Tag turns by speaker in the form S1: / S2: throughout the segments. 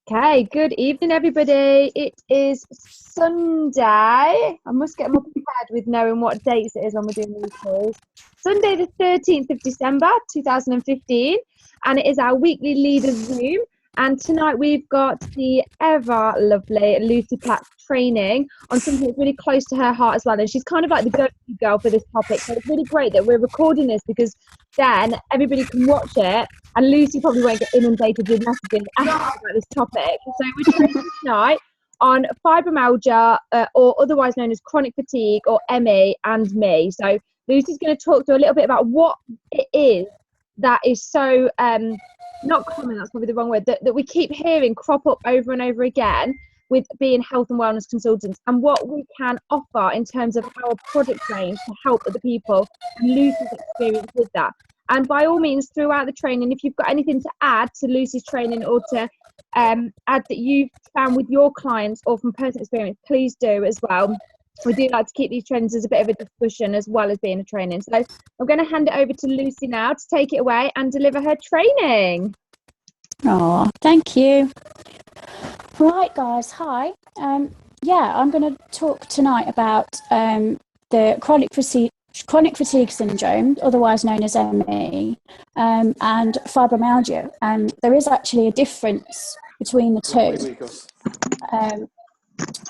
S1: Okay, good evening, everybody. It is Sunday. I must get more prepared with knowing what dates it is when we're doing these calls. Sunday, the 13th of December, 2015, and it is our weekly leaders Zoom. And tonight we've got the ever lovely Lucy Platt training on something that's really close to her heart as well. And she's kind of like the go-to girl for this topic. So it's really great that we're recording this because then everybody can watch it and Lucy probably won't get inundated with messaging asking about this topic. So we're training tonight on fibromyalgia, or otherwise known as chronic fatigue, or ME and me. So Lucy's going to talk to a little bit about what it is that is so not common, that's probably the wrong word, that we keep hearing crop up over and over again with being health and wellness consultants, and what we can offer in terms of our product range to help other people and Lucy's experience with that. And by all means, throughout the training, if you've got anything to add to Lucy's training or to add that you've found with your clients or from personal experience, please do as well. We do like to keep these trainings as a bit of a discussion as well as being a training. So I'm going to hand it over to Lucy now to take it away and deliver her training.
S2: Oh, thank you. Right, guys. Hi. Yeah, I'm going to talk tonight about the chronic fatigue syndrome, otherwise known as ME, and fibromyalgia. There is actually a difference between the two.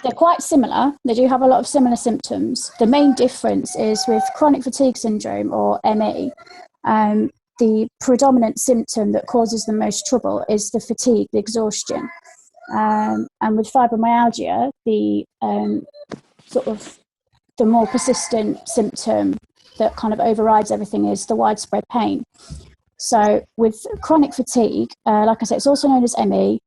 S2: They're quite similar. They do have a lot of similar symptoms. The main difference is with chronic fatigue syndrome, or ME, the predominant symptom that causes the most trouble is the fatigue, the exhaustion. And with fibromyalgia, the sort of the more persistent symptom that kind of overrides everything is the widespread pain. So with chronic fatigue, like I said, it's also known as ME.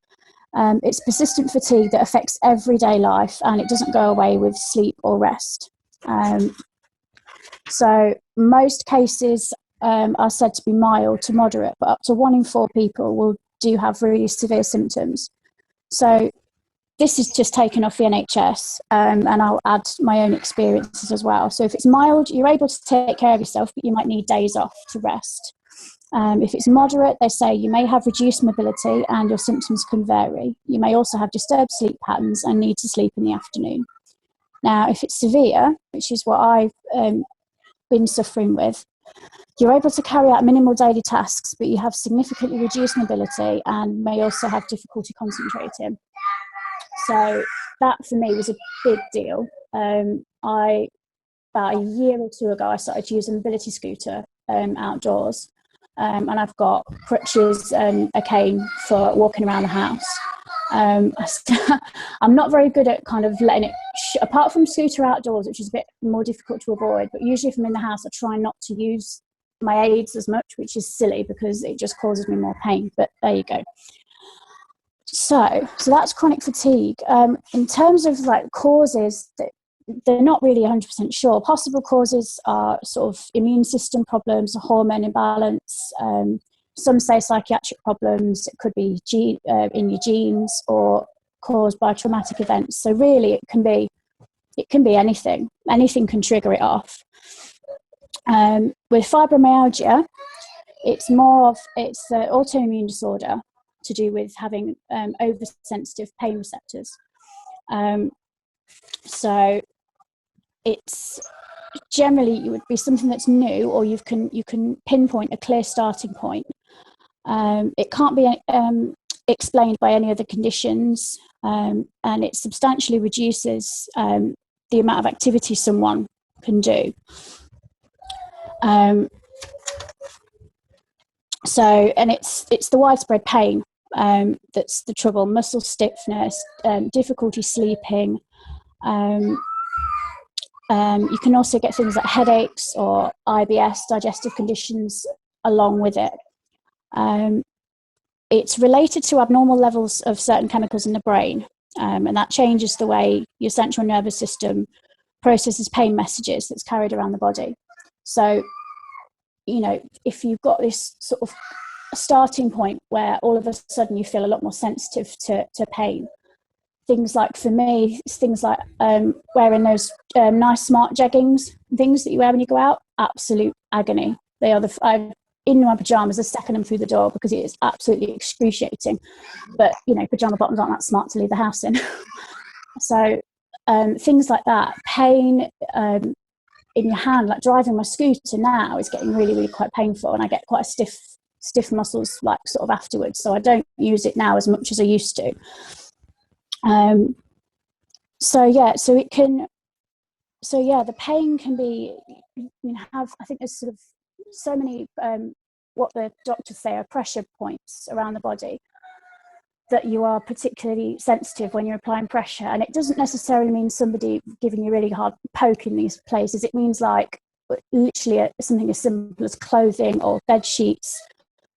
S2: It's persistent fatigue that affects everyday life, and it doesn't go away with sleep or rest. So most cases are said to be mild to moderate, but up to 1 in 4 people do have really severe symptoms. So this is just taken off the NHS, and I'll add my own experiences as well. So if it's mild, you're able to take care of yourself, but you might need days off to rest. If it's moderate, they say you may have reduced mobility and your symptoms can vary. You may also have disturbed sleep patterns and need to sleep in the afternoon. Now, if it's severe, which is what I've been suffering with, you're able to carry out minimal daily tasks, but you have significantly reduced mobility and may also have difficulty concentrating. So that for me was a big deal. About a year or two ago, I started to use a mobility scooter outdoors. And I've got crutches and a cane for walking around the house. I'm not very good at kind of letting it, apart from scooter outdoors, which is a bit more difficult to avoid, but usually if I'm in the house, I try not to use my aids as much, which is silly because it just causes me more pain, but there you go. So that's chronic fatigue. In terms of like causes, they're not really 100% sure. Possible causes are sort of immune system problems, hormone imbalance. Some say psychiatric problems. It could be in your genes or caused by traumatic events. So really, it can be anything. Anything can trigger it off. With fibromyalgia, it's an autoimmune disorder to do with having oversensitive pain receptors. So it's generally, it would be something that's new, or you can pinpoint a clear starting point. It can't be explained by any other conditions, and it substantially reduces the amount of activity someone can do. And it's the widespread pain that's the trouble. Muscle stiffness, difficulty sleeping. You can also get things like headaches or IBS, digestive conditions, along with it. It's related to abnormal levels of certain chemicals in the brain, and that changes the way your central nervous system processes pain messages that's carried around the body. So, if you've got this sort of starting point where all of a sudden you feel a lot more sensitive to pain, things like, for me, things like wearing those nice smart jeggings, things that you wear when you go out, absolute agony. They are in my pajamas the second I'm through the door because it is absolutely excruciating. But, you know, pajama bottoms aren't that smart to leave the house in. So things like that, pain in your hand, like driving my scooter now is getting really, really quite painful, and I get quite a stiff muscles like sort of afterwards. So I don't use it now as much as I used to. The pain can be, I think there's sort of so many, what the doctors say are pressure points around the body that you are particularly sensitive when you're applying pressure. And it doesn't necessarily mean somebody giving you a really hard poke in these places. It means like literally something as simple as clothing or bed sheets,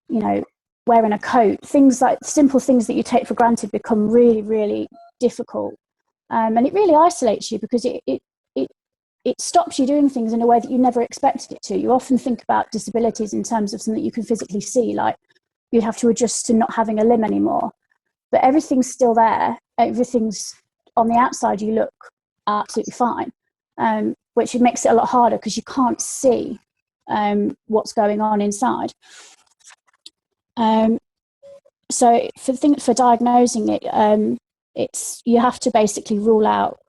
S2: you know, wearing a coat, things like simple things that you take for granted become really, really difficult. And it really isolates you because it stops you doing things in a way that you never expected it to. You often think about disabilities in terms of something you can physically see, like you'd have to adjust to not having a limb anymore. But everything's still there. Everything's on the outside. You look absolutely fine, which makes it a lot harder because you can't see what's going on inside. So for diagnosing it, you have to basically rule out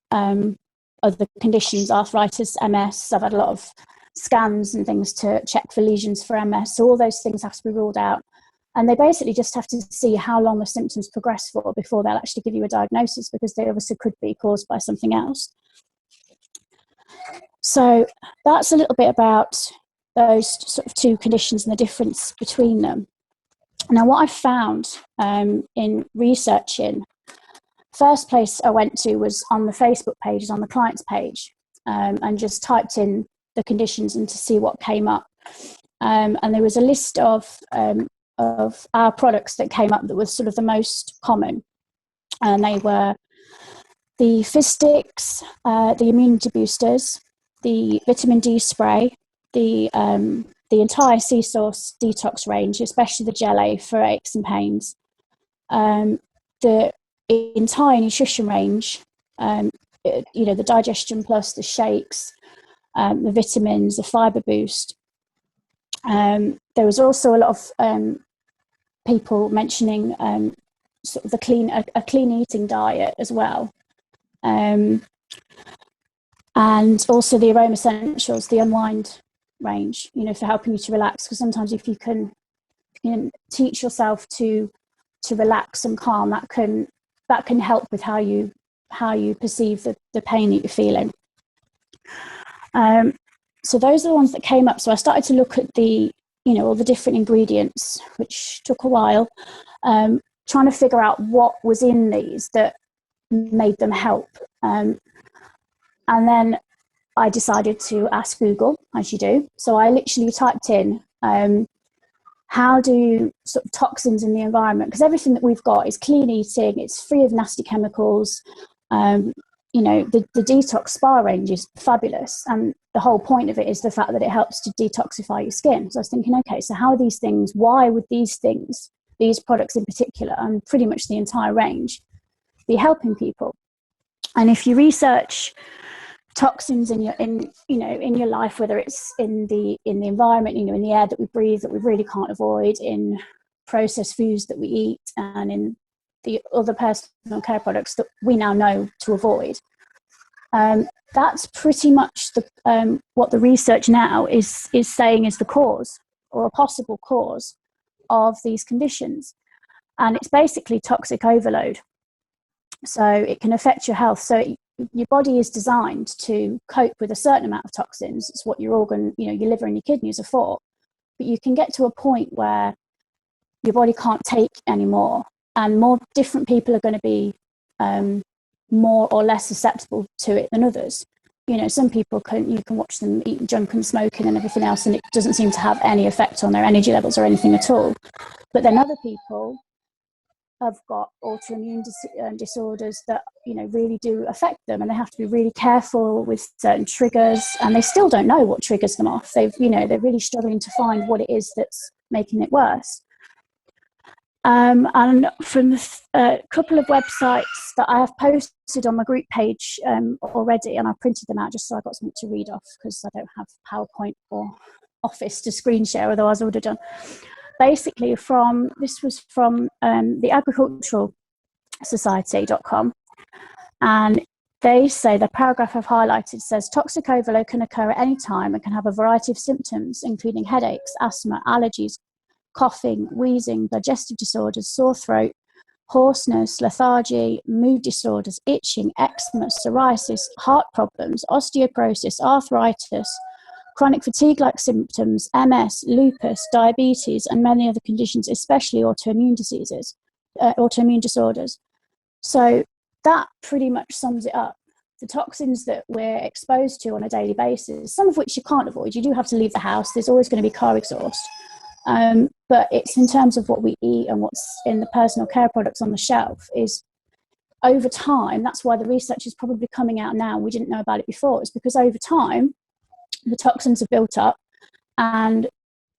S2: other conditions, arthritis, MS. I've had a lot of scans and things to check for lesions for MS. So all those things have to be ruled out. And they basically just have to see how long the symptoms progress for before they'll actually give you a diagnosis, because they obviously could be caused by something else. So that's a little bit about those sort of two conditions and the difference between them. Now, what I found in researching, first place I went to was on the Facebook pages, on the client's page, and just typed in the conditions and to see what came up. And there was a list of our products that came up that was sort of the most common. And they were the fizz sticks, the immunity boosters, the vitamin D spray, the entire sea source detox range, especially the gelée for aches and pains, the entire nutrition range, the digestion plus, the shakes, the vitamins, the fiber boost. There was also a lot of people mentioning sort of a clean eating diet as well, and also the aroma essentials, the unwind range, for helping you to relax. Because sometimes if you can teach yourself to relax and calm, that can help with how you perceive the pain that you're feeling. So those are the ones that came up. So I started to look at all the different ingredients, which took a while, trying to figure out what was in these that made them help. And then I decided to ask Google, as you do. So I literally typed in, how do sort of toxins in the environment, because everything that we've got is clean eating, it's free of nasty chemicals. The detox spa range is fabulous, and the whole point of it is the fact that it helps to detoxify your skin. So I was thinking, okay, so how are these things, why would these products in particular, and pretty much the entire range, be helping people? And if you research toxins in your life, whether it's in the environment, in the air that we breathe that we really can't avoid, in processed foods that we eat, and in the other personal care products that we now know to avoid, that's pretty much what the research now is saying is the cause, or a possible cause, of these conditions. And it's basically toxic overload. So it can affect your health. So your body is designed to cope with a certain amount of toxins. It's what your organ, your liver and your kidneys are for. But you can get to a point where your body can't take anymore, and more different people are going to be more or less susceptible to it than others. Some people you can watch them eating junk and smoking and everything else, and it doesn't seem to have any effect on their energy levels or anything at all. But then other people have got autoimmune disorders that really do affect them, and they have to be really careful with certain triggers, and they still don't know what triggers them off. They're really struggling to find what it is that's making it worse. And from a couple of websites that I have posted on my group page already, and I've printed them out just so I got something to read off, because I don't have PowerPoint or office to screen share, otherwise I would have done. Basically, this was from the Agricultural Society.com, and they say the paragraph I've highlighted says toxic overload can occur at any time and can have a variety of symptoms, including headaches, asthma, allergies, coughing, wheezing, digestive disorders, sore throat, hoarseness, lethargy, mood disorders, itching, eczema, psoriasis, heart problems, osteoporosis, arthritis, chronic fatigue-like symptoms, MS, lupus, diabetes, and many other conditions, especially autoimmune disorders. So that pretty much sums it up. The toxins that we're exposed to on a daily basis, some of which you can't avoid. You do have to leave the house. There's always going to be car exhaust. But it's in terms of what we eat and what's in the personal care products on the shelf is over time. That's why the research is probably coming out now. We didn't know about it before. It's because over time, the toxins are built up, and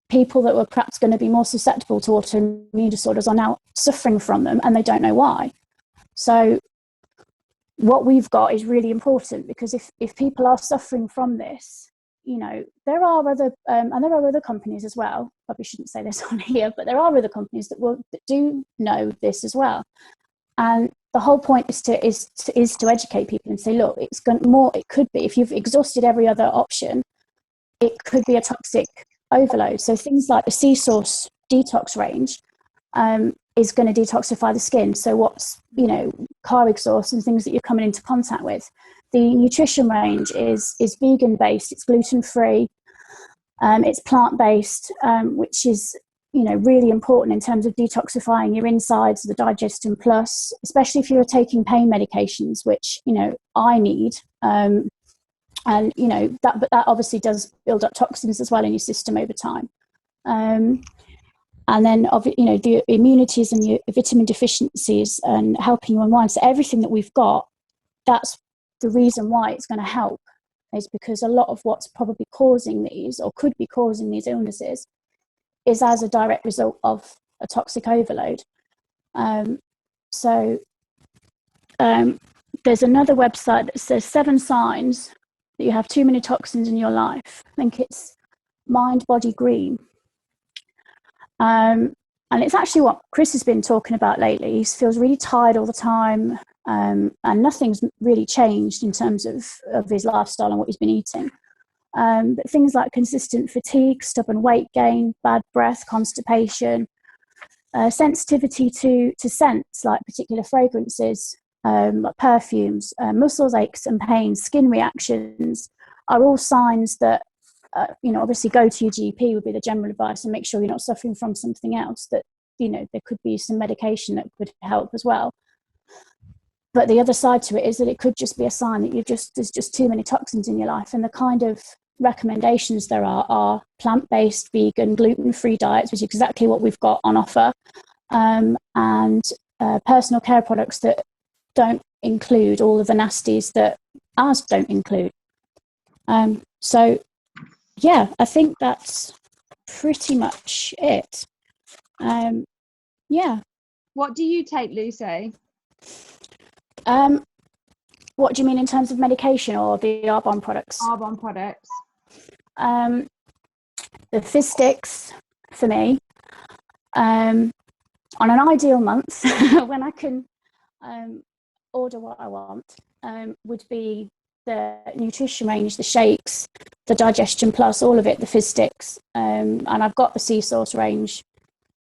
S2: people that were perhaps going to be more susceptible to autoimmune disorders are now suffering from them, and they don't know why. So what we've got is really important, because if people are suffering from this, you know, there are other and there are other companies as well. Probably shouldn't say this on here, but there are other companies that do know this as well. And the whole point is to educate people and say, look, it's more. It could be, if you've exhausted every other option, it could be a toxic overload. So things like the Sea Source detox range is going to detoxify the skin. So what's, you know, car exhaust and things that you're coming into contact with. The nutrition range is vegan based, it's gluten free, it's plant based, which is, you know, really important in terms of detoxifying your insides, the Digestin Plus, especially if you're taking pain medications, which, you know, I need. And you know but that obviously does build up toxins as well in your system over time. And then, you know, the immunities and your vitamin deficiencies and helping you unwind. So everything that we've got, that's the reason why it's going to help, is because a lot of what's probably causing these, or could be causing these illnesses, is as a direct result of a toxic overload. There's another website that says 7 signs that you have too many toxins in your life. I think it's Mind Body Green. And it's actually what Chris has been talking about lately. He feels really tired all the time, and nothing's really changed in terms of his lifestyle and what he's been eating. But things like consistent fatigue, stubborn weight gain, bad breath, constipation, sensitivity to scents like particular fragrances, like perfumes, muscle aches and pains, skin reactions, are all signs that, you know, obviously go to your GP would be the general advice, and make sure you're not suffering from something else, that, you know, there could be some medication that could help as well. But the other side to it is that it could just be a sign that there's just too many toxins in your life. And the kind of recommendations there are plant-based, vegan, gluten-free diets, which is exactly what we've got on offer, and personal care products that don't include all of the nasties that ours don't include. So yeah, I think that's pretty much it. Yeah.
S1: What do you take, Lucy?
S2: What do you mean in terms of medication or the Arbonne products?
S1: Arbonne products.
S2: The fizz sticks for me, on an ideal month when I can order what I want, would be the nutrition range, the shakes, the Digestin Plus, all of it, the fizz sticks, and I've got the Sea Source range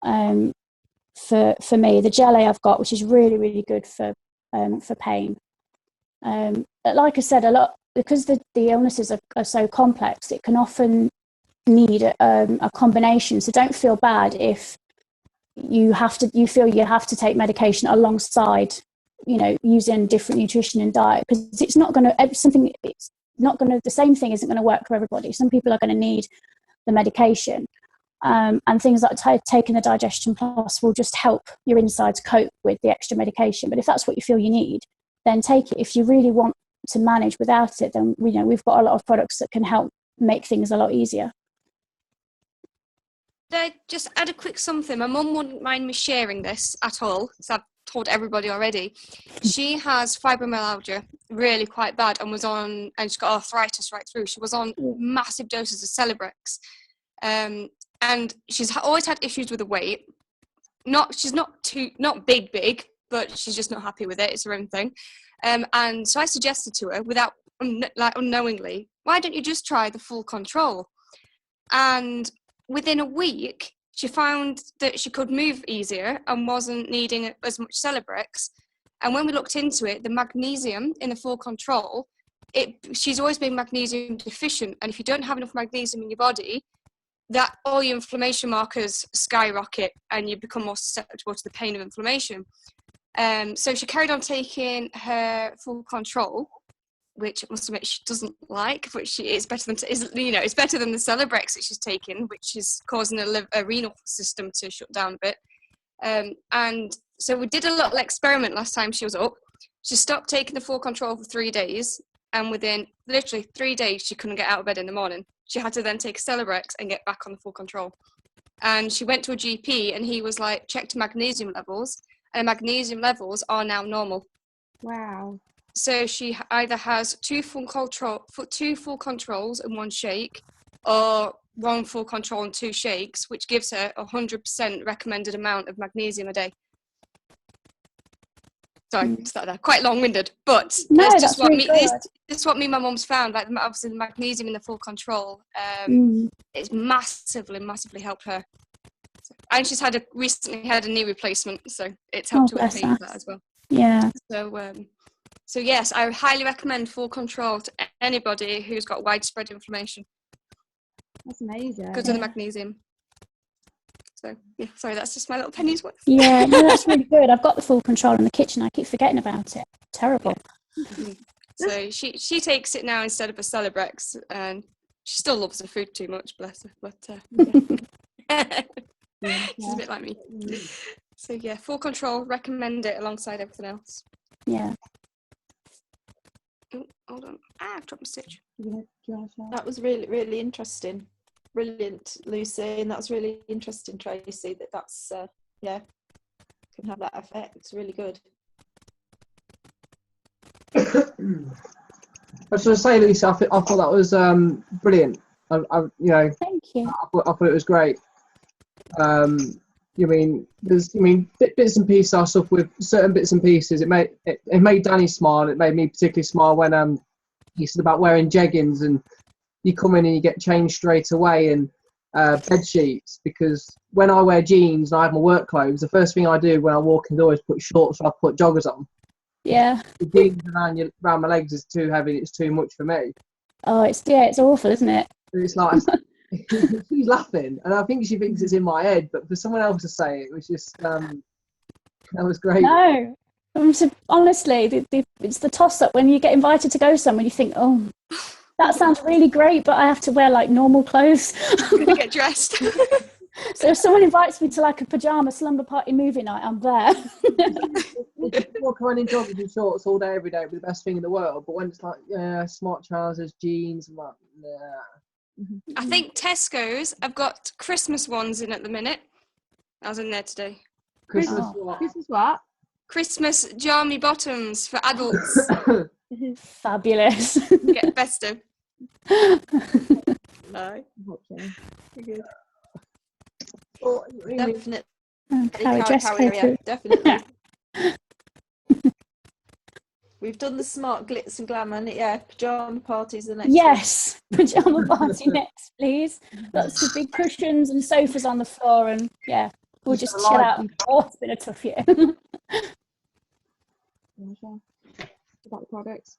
S2: for me. The gelée I've got, which is really, really good for pain. Like I said, a lot, because the illnesses are so complex, it can often need a combination. So don't feel bad if you feel you have to take medication alongside, you know, using different nutrition and diet, because it's not going to, the same thing isn't going to work for everybody. Some people are going to need the medication, and things like taking the Digestin Plus will just help your insides cope with the extra medication. But if that's what you feel you need, then take it. If you really want to manage without it, then, you know, we've got a lot of products that can help make things a lot easier.
S3: Just add a quick something. My mum wouldn't mind me sharing this at all, because I've told everybody already. She has fibromyalgia, really quite bad, and she's got arthritis right through. She was on massive doses of Celebrex, And she's always had issues with the weight. She's not big, but she's just not happy with it. It's her own thing. And so I suggested to her, without unknowingly, why don't you just try the full control? And within a week, she found that she could move easier and wasn't needing as much Celebrex. And when we looked into it, the magnesium in the full control, she's always been magnesium deficient. And if you don't have enough magnesium in your body, that all your inflammation markers skyrocket and you become more susceptible to the pain of inflammation. So she carried on taking her full control, which I must admit she doesn't like, but it's better than it's better than the Celebrex that she's taking, which is causing a renal system to shut down a bit. And so we did a little experiment last time she was up. She stopped taking the full control for 3 days, and within literally 3 days she couldn't get out of bed in the morning. She had to then take a Celebrex and get back on the full control. And she went to a GP and he was like, checked magnesium levels, and magnesium levels are now normal.
S1: Wow.
S3: So she either has two full controls in one shake, or one full control and 2 shakes, which gives her 100% recommended amount of magnesium a day. Sorry, quite long-winded, but
S2: No,
S3: that's
S2: that's really good.
S3: This is what me and my mum's found. Like, obviously, the magnesium in the full control, it's massively helped her. And she's recently had a knee replacement, so it's helped her with pain for that as well.
S2: Yeah.
S3: So yes, I highly recommend full control to anybody who's got widespread inflammation.
S1: That's amazing.
S3: Because of the magnesium. So yeah, sorry, that's just my little penny's worth.
S2: Yeah, no, that's really good. I've got the full control in the kitchen. I keep forgetting about it. Terrible.
S3: Mm-hmm. So she takes it now instead of a Celebrex, and she still loves her food too much, bless her. But she's a bit like me. So yeah, full control, recommend it alongside everything else.
S2: Yeah.
S3: Oh, hold on. I've dropped my stitch.
S4: That was really, really interesting. Brilliant, Lucy, and that's really interesting, Tracy, that's can have that effect. It's really good.
S5: I just want to say, Lucy, I thought that was brilliant.
S2: Thank you.
S5: I thought it was great. Bits and pieces are stuff with certain bits and pieces. It made Danny smile. It made me particularly smile when he said about wearing jeggings and you come in and you get changed straight away, and bed sheets, because when I wear jeans and I have my work clothes, the first thing I do when I walk in the door is put shorts, or I put joggers on.
S2: Yeah.
S5: The jeans around my legs is too heavy. It's too much for me.
S2: Oh, it's awful, isn't it?
S5: It's like she's laughing, and I think she thinks it's in my head, but for someone else to say it was just that was great.
S2: No, honestly, it's the toss-up when you get invited to go somewhere. You think, oh, that sounds really great, but I have to wear like normal clothes.
S3: I'm gonna get dressed.
S2: So if someone invites me to like a pajama slumber party movie night, I'm there.
S5: Walk around in joggers and shorts all day, every day would be the best thing in the world. But when it's like, smart trousers, jeans, I'm like, nah.
S3: I think Tesco's have got Christmas ones in at the minute. I was in there today.
S5: Christmas
S1: what?
S3: Christmas jammy bottoms for adults.
S2: Fabulous.
S3: Get festive. Aye.
S1: Good.
S5: Oh,
S4: Definitely.
S2: Definitely.
S4: We've done the smart glitz and glamour, pajama parties the next
S2: Yes, pajama party next, please. Lots of big cushions and sofas on the floor, and we'll just chill out. Oh, it's been a tough year.
S1: About the products.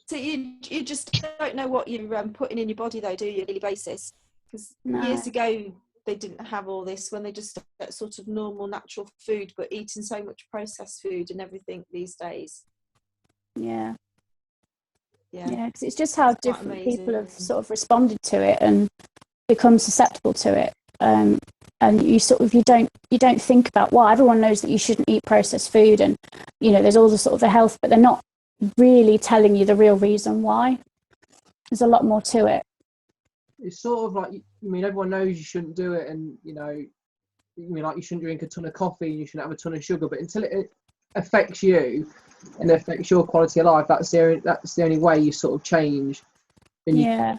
S4: So you just don't know what you're putting in your body, though, do you, on a daily basis? Because years ago they didn't have all this, when they just ate sort of normal natural food, but eating so much processed food and everything these days.
S2: Yeah, because it's just how different
S4: amazing.
S2: people have sort of responded to it and become susceptible to it. And you don't think about why. Everyone knows that you shouldn't eat processed food, and there's all the sort of the health, but they're not really telling you the real reason why. There's a lot more to it.
S5: It's sort of like, everyone knows you shouldn't do it, and like you shouldn't drink a ton of coffee and you shouldn't have a ton of sugar, but until it affects you and affects your quality of life, that's the only way you sort of change. And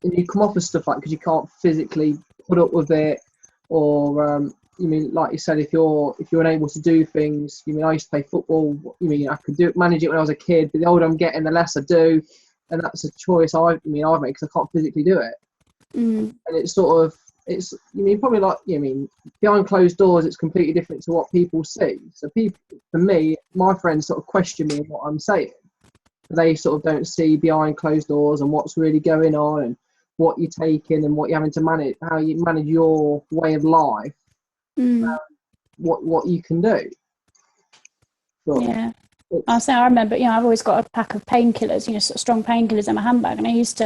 S5: and you come off of stuff like because you can't physically put up with it, or you mean, like you said, if you're unable to do things, you mean, I used to play football, you mean, I could manage it when I was a kid, but the older I'm getting, the less I do, and that's a choice I've made because I can't physically do it. And it's sort of, it's, you mean, probably like, you mean, behind closed doors, it's completely different to what people see. So people, for me, my friends sort of question me on what I'm saying. They sort of don't see behind closed doors and what's really going on and what you're taking and what you're having to manage, how you manage your way of life. What you can do. But
S2: yeah, I remember, you know, I've always got a pack of painkillers, you know, sort of strong painkillers in my handbag, and I used to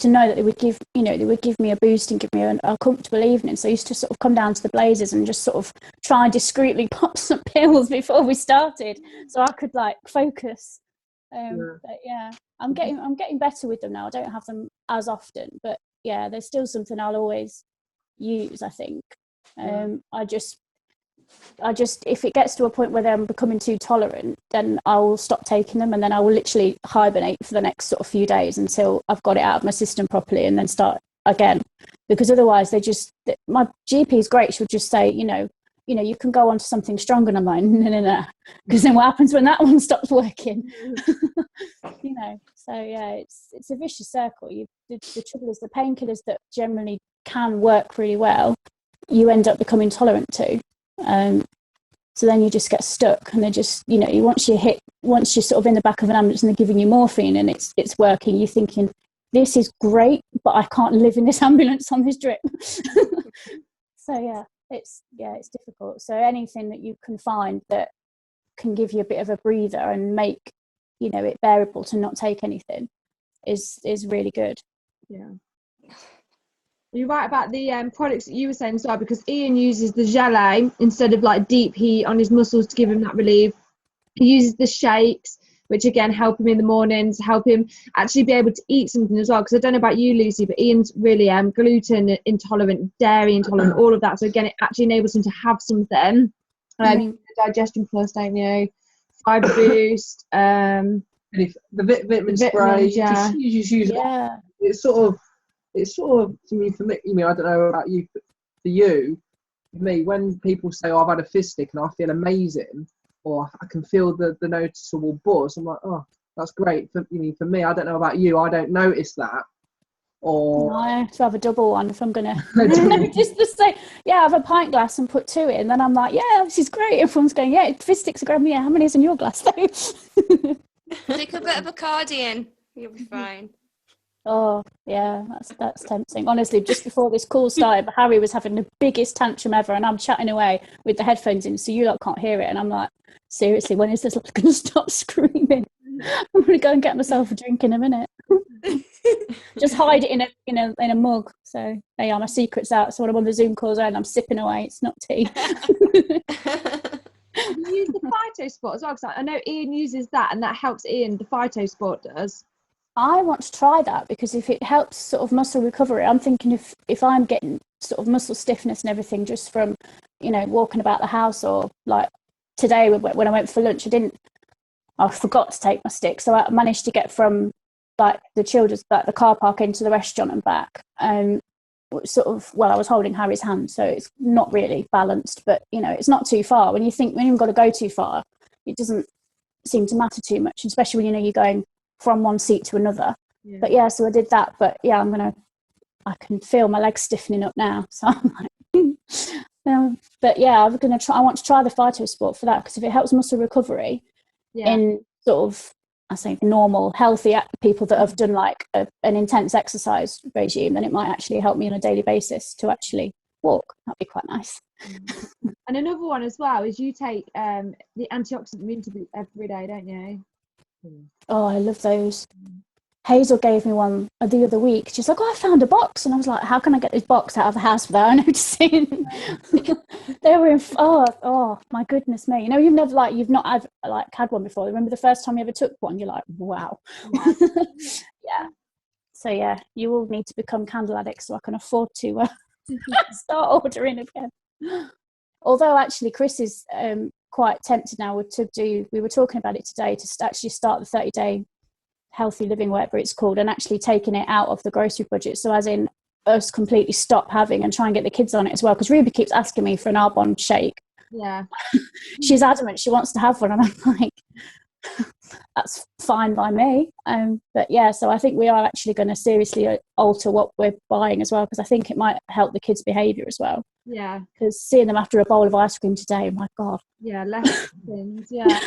S2: know that they would give me a boost and give me a comfortable evening. So I used to sort of come down to the Blazers and just sort of try and discreetly pop some pills before we started, so I could like focus. But yeah, I'm getting better with them now. I don't have them as often, but yeah, there's still something I'll always use, I think. I just if it gets to a point where I'm becoming too tolerant, then I'll stop taking them, and then I will literally hibernate for the next sort of few days until I've got it out of my system properly, and then start again. Because otherwise, my GP is great. She'll just say, you know, you can go on to something stronger. And I'm like, no, because then what happens when that one stops working? You know. So yeah, it's a vicious circle. The trouble is the painkillers that generally can work really well, you end up becoming tolerant to. So then you just get stuck, and they just, you know, once you're sort of in the back of an ambulance and they're giving you morphine and it's working, you're thinking, this is great, but I can't live in this ambulance on this drip. So yeah, it's difficult. So anything that you can find that can give you a bit of a breather and make, you know, it bearable to not take anything is really good.
S1: Yeah. You're right about the products that you were saying as well, because Ian uses the gelée instead of like deep heat on his muscles to give him that relief. He uses the shakes, which again help him in the mornings, help him actually be able to eat something as well. Because I don't know about you, Lucy, but Ian's really gluten intolerant, dairy intolerant, all of that. So again, it actually enables him to have something. Digestion Plus, don't you? Fibre Boost.
S5: the vitamin spray.
S1: Yeah.
S5: You just use it. It's sort of, I mean, for me, you mean, I don't know about you, but for you, for me, when people say, oh, I've had a fist stick and I feel amazing, or I can feel the noticeable buzz, I'm like, oh, that's great. For me, I don't know about you, I don't notice that. Or
S2: I have to have a double one if I'm going to just to say, yeah, I have a pint glass and put 2 in, then I'm like, yeah, this is great. Everyone's going, yeah, fist sticks are great. Yeah, how many is in your glass though?
S3: Take a bit of Bacardi in, you'll be fine.
S2: Oh yeah, that's tempting. Honestly, just before this call started, Harry was having the biggest tantrum ever, and I'm chatting away with the headphones in, so you lot can't hear it. And I'm like, seriously, when is this going to stop screaming? I'm going to go and get myself a drink in a minute. Just hide it in a mug. So there you are, my secret's out. So when I'm on the Zoom calls and I'm sipping away, it's not tea.
S1: You use the Phytosport as well, because I know Ian uses that, and that helps Ian. The Phytosport does.
S2: I want to try that, because if it helps sort of muscle recovery, I'm thinking if I'm getting sort of muscle stiffness and everything just from, you know, walking about the house, or like today when I went for lunch, I forgot to take my stick, so I managed to get from like the car park into the restaurant and back. Sort of, well, I was holding Harry's hand, so it's not really balanced, but you know, it's not too far. When you think when you've got to go too far, it doesn't seem to matter too much, especially when you know you're going from one seat to another. Yeah. But yeah, so I did that. But yeah, I can feel my legs stiffening up now. So I'm like, but yeah, I want to try the Phytosport for that, because if it helps muscle recovery in sort of, I say normal, healthy people that have done like an intense exercise regime, then it might actually help me on a daily basis to actually walk. That'd be quite nice.
S1: And another one as well is you take the antioxidant Mintaboost every day, don't you?
S2: Oh, I love those. Hazel gave me one the other week. She's like, oh, I found a box. And I was like, how can I get this box out of the house without noticing? They were in, oh, my goodness me. You know, you've not had one before. Remember the first time you ever took one? You're like, wow. Yeah. So yeah, you all need to become candle addicts so I can afford to start ordering again. Although actually Chris is quite tempted now we were talking about it today, to actually start the 30-day healthy living, whatever it's called, and actually taking it out of the grocery budget. So as in us completely stop having and try and get the kids on it as well, because Ruby keeps asking me for an Arbonne shake.
S1: Yeah.
S2: She's adamant she wants to have one, and I'm like, that's fine by me. But yeah, so I think we are actually going to seriously alter what we're buying as well, because I think it might help the kids' behaviour as well.
S1: Yeah.
S2: Because seeing them after a bowl of ice cream today, my God.
S1: Yeah, less things, yeah.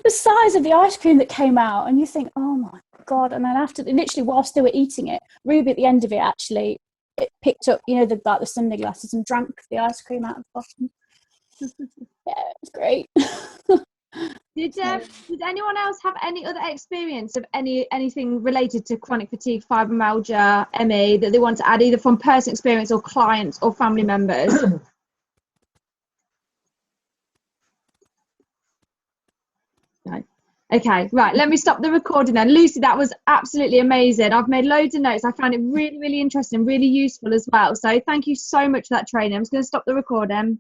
S2: The size of the ice cream that came out, and you think, oh my God. And then after, literally whilst they were eating it, Ruby at the end of it actually, it picked up, you know, the Sunday glasses and drank the ice cream out of the bottom. Yeah, it was great.
S1: Did anyone else have any other experience of anything related to chronic fatigue, fibromyalgia, ME that they want to add, either from personal experience or clients or family members? No. Okay, right, let me stop the recording then. Lucy, that was absolutely amazing. I've made loads of notes. I found it really, really interesting, really useful as well. So thank you so much for that training. I'm just going to stop the recording.